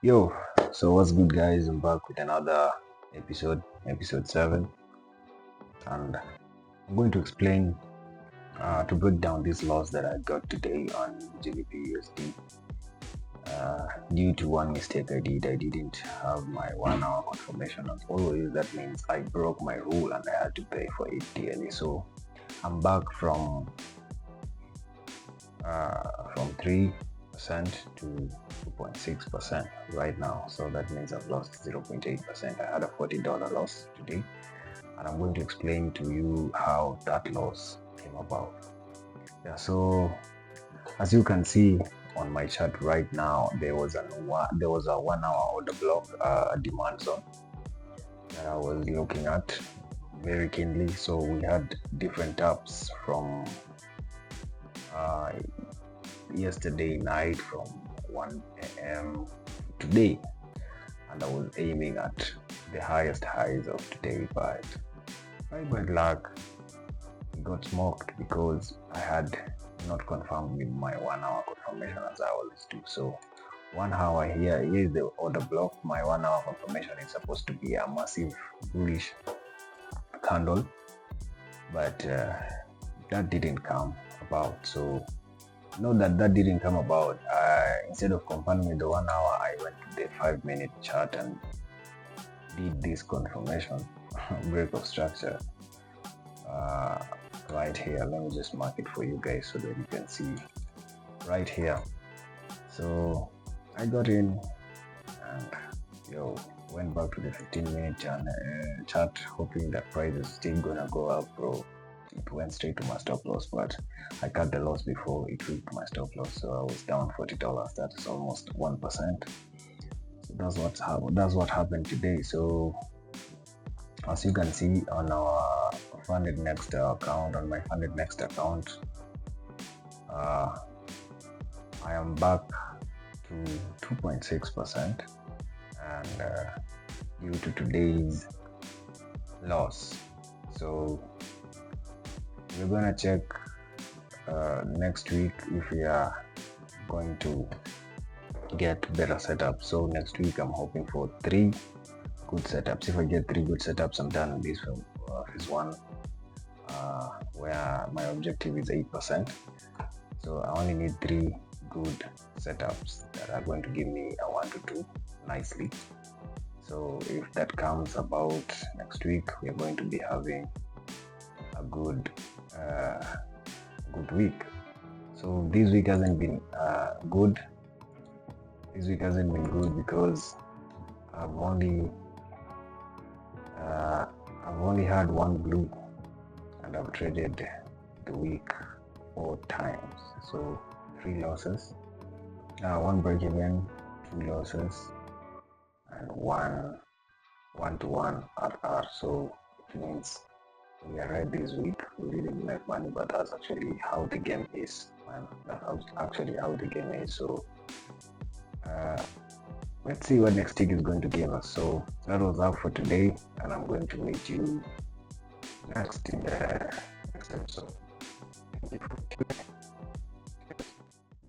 Yo, so what's good, guys? I'm back with another episode 7, and I'm going to explain to break down this loss that I got today on GBP USD due to one mistake I did. I didn't have my 1 hour confirmation as always. That means I broke my rule and I had to pay for it dearly. So I'm back from 3% to 2.6% right now. So that means I've lost 0.8%. I had a $40 loss today, and I'm going to explain to you how that loss came about. Yeah, so as you can see on my chart right now, there was a 1 hour order block, demand zone that I was looking at very keenly. So we had different taps from uh, yesterday night from 1 a.m. today, and I was aiming at the highest highs of today, but by bad luck it got smoked because I had not confirmed with my 1 hour confirmation as I always do. So 1 hour here is the order block. My 1 hour confirmation is supposed to be a massive bullish candle, but that didn't come about. So note that didn't come about. Instead of confirming the 1 hour, I went to the 5 minute chart and did this confirmation break of structure right here. Let me just mark it for you guys so that you can see right here. So I got in and went back to the 15-minute chart, hoping that price is still gonna go up, bro. It went straight to my stop loss, but I cut the loss before it reached my stop loss, so I was down $40. That is almost 1%. So that's what happened today. So as you can see on our funded next account, on my funded next account, I am back to 2.6%, and due to today's loss. So we're gonna check next week if we are going to get better setups. So next week I'm hoping for 3 good setups. If I get 3 good setups, I'm done with this one where my objective is 8%. So I only need 3 good setups that are going to give me a 1 to 2 nicely. So if that comes about next week, we're going to be having a good week. So this week hasn't been good. This week hasn't been good because I've only had one blue, and I've traded the week 4 times. So 3 losses, 1 break even, 2 losses, and 1 to 1 RR. So it means we are right this week. We didn't make money, but that's actually how the game is, man. That's actually how the game is. So let's see what next week is going to give us. So that was all for today, and I'm going to meet you next in the next episode. Thank you for tuning in.